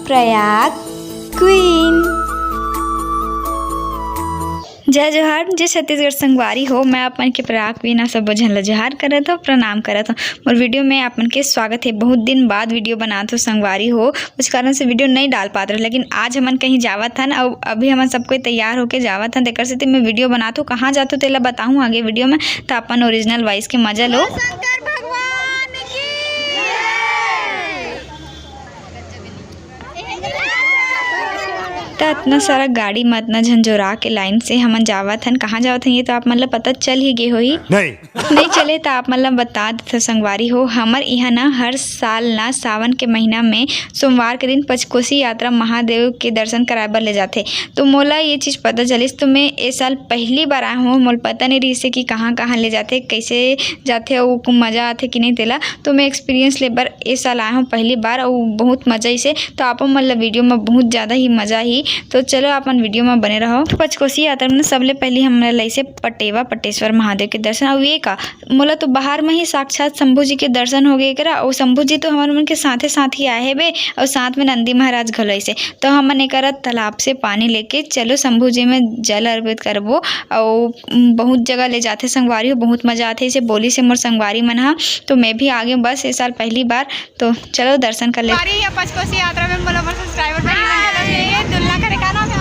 Prayag queen. जय जोहार। जे छत्तीसगढ़ संगवारी हो, मैं अपन के प्रयाग क्वीन सब झन ल जोहार करत हो, प्रणाम करत हो। और वीडियो में अपन के स्वागत है। बहुत दिन बाद वीडियो बनात हो संगवारी हो, कुछ कारण से वीडियो नहीं डाल पात रहे, लेकिन आज हमन कहीं जावत हन और अभी हमन सब कोई तैयार होके जावत हन। तेकर से मैं वीडियो बनात हो, कहाँ जात हो तेला बताऊँ आगे वीडियो में, तो अपन ओरिजिनल वॉइस के मजा लो। तो इतना सारा गाड़ी में इतना झंझोरा के लाइन से हमन जावत हन। कहाँ जावत हन ये तो आप मतलब पता चल ही गए हो ही नहीं चले तो आप मतलब बता देते संगवारी हो। हमर यहाँ ना हर साल ना सावन के महीना में सोमवार के दिन पंचकोसी यात्रा महादेव के दर्शन कराए बर ले जाते। तो मोला ये चीज़ पता चलिस, तो मैं इस साल पहली बार आया हूँ। मोला पता नहीं रही से कि कहाँ कहाँ ले जाते, कैसे जाते और मज़ा आते कि नहीं तेला। तो मैं एक्सपीरियंस ले बर इस साल आया हूँ पहली बार और बहुत मज़ा ही से। तो आप मतलब वीडियो में बहुत ज़्यादा ही मज़ा ही। तो चलो अपन वीडियो में बने रहो। पंचकोसी यात्रा में सबले पहले हमने लई से पटेवा पटेश्वर महादेव के दर्शन। और ये का मोला तो बाहर में ही साक्षात शंभू जी के दर्शन हो गए करा। और शंभू जी तो हमारे मन के साथे साथ ही आए है बे, और साथ में नंदी महाराज घलोई से। तो हमन एक तालाब से पानी लेके चलो शंभू जी में जल अर्पित करबो। और बहुत जगह ले जाते संगवारी हो, बहुत मजा आते इसे बोली से मोर संगवारी मन हा। तो मैं भी आगे बस इस साल पहली बार। तो चलो दर्शन कर ले। पंचकोसी यात्रा में सब्सक्राइबर करे का नाम है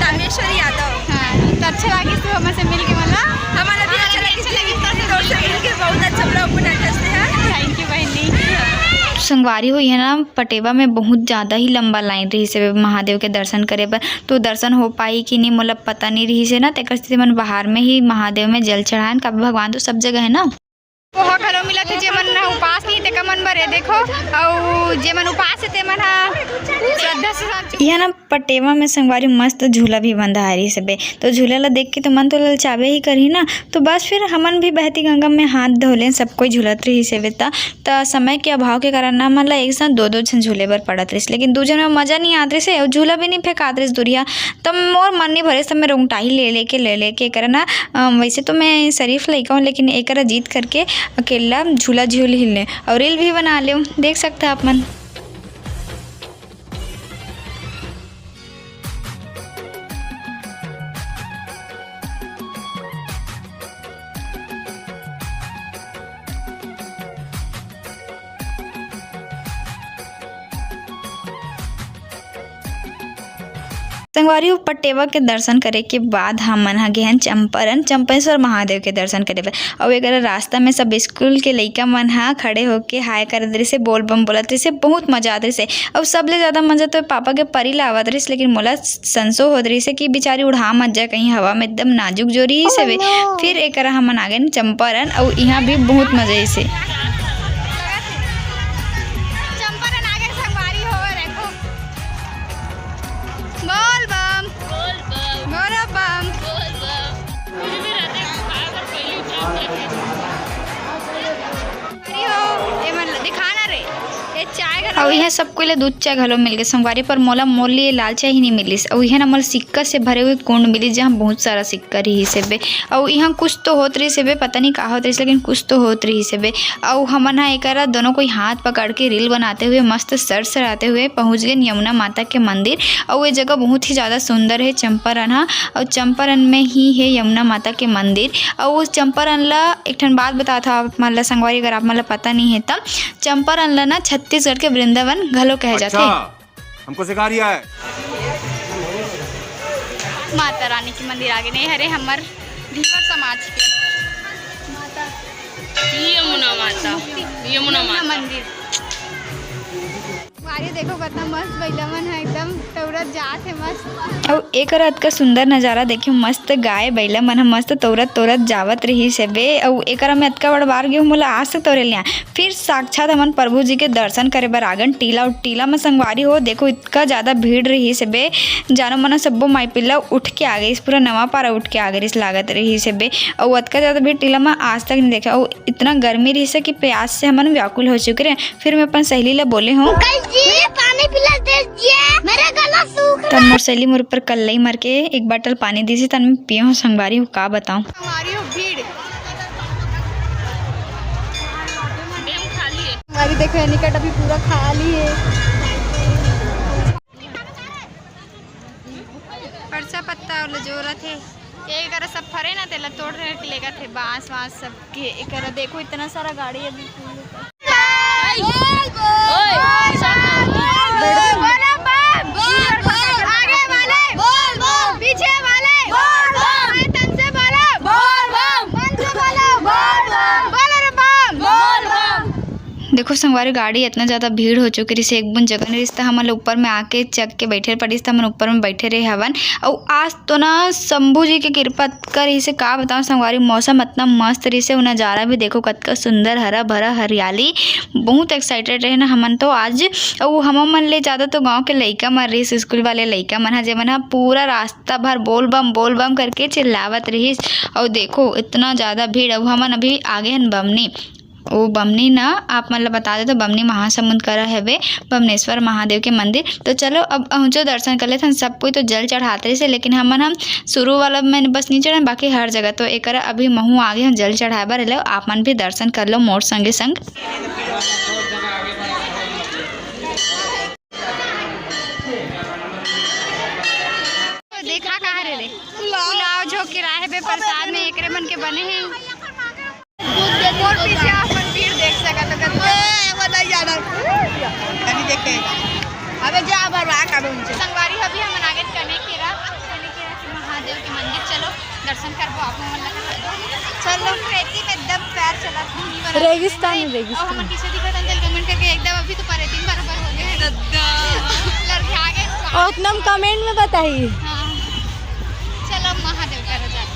रामेश्वरी यादव। हाँ, तो अच्छा लगी तो हमसे मिल के मला हमारा भी अच्छा लगी रोड से मिल के बहुत अच्छा ब्लॉग बनाते हैं। थैंक यू बहनी। संगवारी हो यह ना पटेवा में बहुत ज़्यादा ही लंबा लाइन रही से महादेव के दर्शन करे पर। तो दर्शन हो पाई कि नहीं मोला पता नहीं रही से ना। तेकर से मन बाहर में ही महादेव में जल चढ़ान का। भगवान तो सब जगह है ना। पोहा घलो मिलत है जे मन उपास नहीं ते मन बरे देखो। और जे मन उपास है ते मन श्रद्धा से साथ यह ना पटेवा में संगवारी मस्त झूला भी बंधा है रही सबे। तो झूला ला देख के तो मन तो ललचावे ही करही ना। तो बस फिर हमन भी बहती गंगा में हाथ धोले, सब कोई झूलत रही से बेता। तो समय के अभाव के कारण ना मतलब एक साथ दो जन झूले पर पड़त रही, लेकिन दो जन में मजा नहीं आत रही से और झूला भी नहीं फेंकात रही दूरिया। तब मोर मन नहीं भरे, सब मैं रोंगटाही ले लेके करना। वैसे तो मैं शरीफ लड़का हूँ, लेकिन एक जीत करके अकेला झूला झूल हिलने और रील भी बना ले। देख सकते हैं आप मन। संगवारी पटेवा के दर्शन करे के बाद हम मन गे हन चंपेश्वर महादेव के दर्शन करे बर। और एक रास्ता में सब स्कूल के लइका मन हा खड़े होके हाय करत रही से, बोल बम बोलत रही से, बहुत मजा आत रही से। और सबले ज़्यादा मजा तो पापा के परी ला आवत रही, लेकिन मोला संसो होत रही से कि बेचारी उड़ा मत जाए कहीं हवा में, एकदम नाजुक जोरी ही से। फिर एक हमन आ गए चंपारण और यहाँ भी बहुत मजा से। और यह सबको ले दूध चाय घलो मिल गए संगवारी पर। मोला मोल लिए लाल चाय ही नहीं मिलिस। और यह ना सिक्का से भरे हुए कुंड मिली, जहाँ बहुत सारा सिक्का रही से बे। और यहाँ कुछ तो होत रही से बे, पता नहीं का होत रही, लेकिन कुछ तो होत रही से बे। और हमन हा एक दोनों कोई हाथ पकड़ के रील बनाते हुए मस्त सराते हुए पहुँच गए यमुना माता के मंदिर। और ये जगह बहुत ही ज़्यादा सुंदर है चंपारण हा। और चंपारण में ही है यमुना माता के मंदिर। और उस चंपारण ला एक ठन बात बता था मतलब संगवारी, अगर आप मतलब पता नहीं है तब चंपारण ला ना छत्तीसगढ़ के वृंदावन घलो कहे जाते। हमको सिखा रिया है। माता रानी के मंदिर आगे नहीं हरे हमर धीवर समाज के माता यमुना माता मंदिर। देखो कितना मस्त बैला मन है, एकदम तौरत जात है मस्त। और एक रात का सुंदर नज़ारा देखियो, मस्त गाय बैला मन मस्त तौरत जावत रही से बे। और एक में अतका बड़ बार गए मोला आज तक तौरे लिया। फिर साक्षात हमन प्रभु जी के दर्शन करे बर आगन टीला। और टीला में संगवारी हो देखो इतना ज़्यादा भीड़ रही से बे, जानो मना सबो माई पिल्ला उठ के आ गई, पूरा नवा पारा उठ के आ गई लागत रही से बे। और अतका ज़्यादा भीड़ टीला में आज तक नहीं देखा। और इतना गर्मी रही से कि प्यास से हमन व्याकुल हो चुके रहे। फिर मैं अपन सहेली ला बोले हूँ पानी पिला दीजिए, मेरा गला सूख तब मोर सहेली मोर ऊपर कल्लई मार के एक बोतल पानी दी थी, तब मैं पियो संगवारी हूँ का बताऊँ। देखो निकट अभी पूरा खाली है। रास्ता और जोरा थे ये कर सब फरे ना तेला तोड़ रहे के लेगा थे बांस वांस सब के कर देखो इतना सारा गाड़ी अभी देखो संगवारी गाड़ी इतना ज़्यादा भीड़ हो चुकी रही एक बुन जगह नहीं रिश्ता हमन ऊपर में आके चक के बैठे पड़ी हमन ऊपर में बैठे रहे हवन और आज तो ना शंभू जी की कृपा कर इसे का बताऊँ संगवारी मौसम इतना मस्त रही से नज़ारा भी देखो कतका सुंदर हरा भरा हरियाली बहुत एक्साइटेड रहे ना हमन तो आज और हम मन ले ज़्यादा तो गाँव के लइका मन रही स्कूल वाले लइका मन जेमन हा पूरा रास्ता भर बोल बम करके चिल्लावत रही और देखो इतना ज़्यादा भीड़ अब हमन अभी आगे हन बमनी वो बमनी ना आप मतलब बता दे तो बमनी महासमुंद करा है बमनेश्वर महादेव के मंदिर। तो चलो अब जो दर्शन कर लेते हैं सब कोई तो जल चढ़ाते से लेकिन हम शुरू वाला में बस नहीं चढ़े बाकी हर जगह तो एक अभी महू आगे हम जल चढ़ाए बार लो आप मन भी दर्शन कर लो मोर संगे संग। देखा कहाँ रे पुलाव जो किराए पे प्रसाद में एकरे मन के बने हैं और पीछे अपन भीड़ देख सका तो नहीं जाना कभी देखे अबे जा भरवा का उनसे संगवारी अभी हम आगे कनेकेरा से महादेव के मंदिर चलो दर्शन करबो आप मन लगा चलो रेती में एकदम पैर चला रेगिस्तान और हम किसे दिखा था कमेंट करके एकदम अभी तो रेती बराबर हो गए लड़के आ गए और उतना कमेंट में बताइए। चलो महादेव का जाते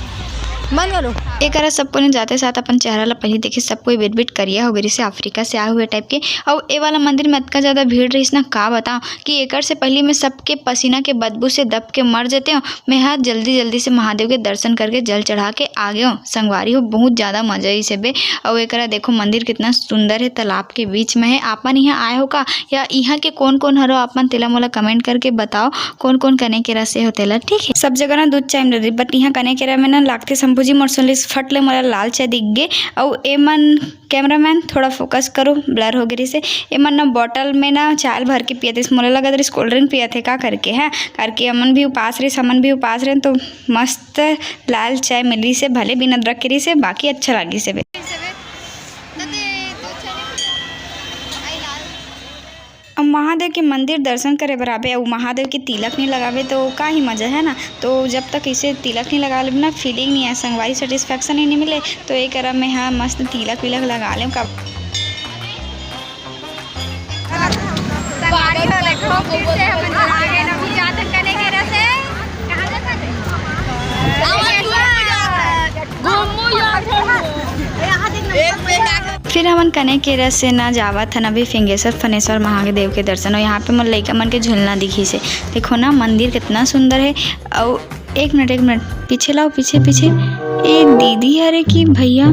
मन करो एक सबको ने जाते साथ अपन चेहरा ला पहले देखे सब कोई बेट करिया हो गई से अफ्रीका से आए हुए टाइप के और ए वाला मंदिर में इतना ज़्यादा भीड़ रही ना का बताऊँ कि एक से पहले मैं सबके पसीना के बदबू से दब के मर जाते हूँ। मैं यहाँ जल्दी से महादेव के दर्शन करके जल चढ़ा के आ गया हूँ संगवारी हो बहुत ज़्यादा मजा ही से बे। और एक देखो मंदिर कितना सुंदर है तालाब के बीच में है। आपन यहाँ आए हो का या यहाँ के कौन कौन हरो आपन तेला मोला कमेंट करके बताओ कौन कौन कने के रसे हो तेला ठीक है। सब जगह ना दूध चाय मिल बट यहाँ कने के में ना लागते शंभू जी मोर सुनलिस फट ले मोला लाल चाय दिख गए और एमन कैमरामैन थोड़ा फोकस करो ब्लर हो गई से एमन ना बॉटल में ना चाय भर के पिया मोला लगा रही कोल्ड ड्रिंक पिया थे का करके है करके अमन भी उपास रहे तो मस्त लाल चाय मिली से भले बिना अदरक के रही से बाकी अच्छा लगी से अब महादेव के मंदिर दर्शन करे बराबर और महादेव के तिलक नहीं लगावे तो का ही मज़ा है ना। तो जब तक इसे तिलक नहीं लगा ले ना फीलिंग नहीं है संगवारी सेटिस्फेक्शन ही नहीं मिले तो एक अरब में हाँ मस्त तिलक विलक लगा लें का फिर हमन कने के रस से ना जावत हन अभी फिंगेश्वर फनेश्वर महादेव के दर्शन और यहाँ पे मन लइका मन के झूलना दिखी से देखो ना मंदिर कितना सुंदर है। और एक मिनट पीछे लाओ पीछे एक दीदी अरे की भैया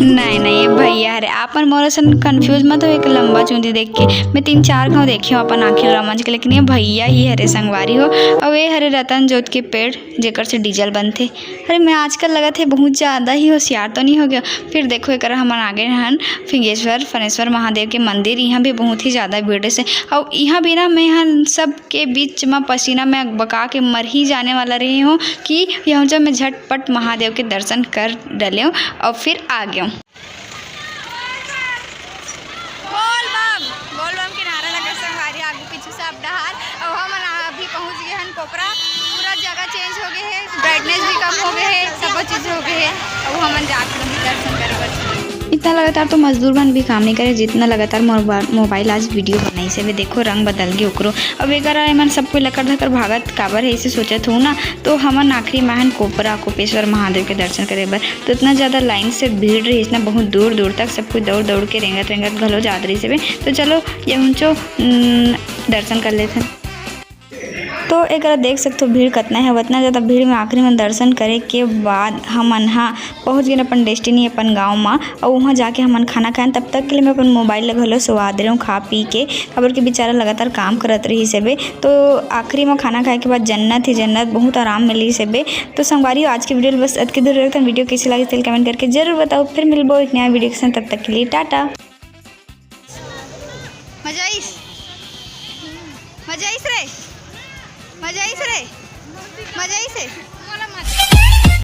नहीं भैया अरे आपन मोरसन कंफ्यूज मत हो एक लंबा चूंदी देख के मैं 3-4 गाँव देखी हूँ अपन आखिर रमज के लेकिन ये भैया ही हरे संगवारी हो और ये हरे रतन जोत के पेड़ जेकर से डीजल बनते। अरे मैं आजकल लगा थे बहुत ज़्यादा ही होशियार तो नहीं हो गया। फिर देखो एक हमारे आगे हन फिंगेश्वर फनेश्वर महादेव के मंदिर यहाँ भी बहुत ही ज़्यादा भीड़ से और यहाँ भी ना मैं यहाँ सब के बीच में पसीना में बका के मर ही जाने वाला रही हूँ कि यहाँ जब मैं झटपट महादेव के दर्शन कर डाले हूँ और फिर आ गया हूँ। बोल बम के नारा लगा संगवारी आगे पीछे से अब डहार और हम अभी पहुंच गए हैं कोपरा पूरा जगह चेंज हो गए है ब्राइटनेस भी कम हो गए है सब चीज़ हो गए है और हम जाकर दर्शन कर इतना लगातार तो मजदूर बन भी काम नहीं करे जितना लगातार मोबाइल आज वीडियो बनाई से वे देखो रंग बदल गए ओकरो अब एक मन सबको लकड़ धकर भागत काबर है इसे सोचत हूँ ना तो हमन आखिरी महन कोपरा कोपेश्वर महादेव के दर्शन करे बर तो इतना ज़्यादा लाइन से भीड़ रही इतना बहुत दूर तक सब कुछ दौड़ के रेंगत घलो जात रही से तो चलो ये उनचो दर्शन कर लेते हैं। तो एक देख सकते हो भीड़ कितना है उतना ज़्यादा भीड़ में आखिरी में दर्शन करे के बाद हमन हाँ पहुँच गए अपन डेस्टिनी अपन गाँव में और वहाँ जाके हमन खाना खाएं तब तक के लिए मैं अपन मोबाइल घलो सुवा दे रहा हूँ खा पी के खबर के बेचारा लगातार काम करत रही सेबे तो आखिरी में खाना खाए के बाद जन्नत बहुत आराम मिली सेबे। तो संगवारी आज की वीडियो बस अत की दूर रखता वीडियो कैसी लगी तो कमेंट करके जरूर बताओ फिर मिलबो एक नया वीडियो के साथ तब तक के लिए टाटा। मजा आइस रे मजा आई से रे, मजा आई से।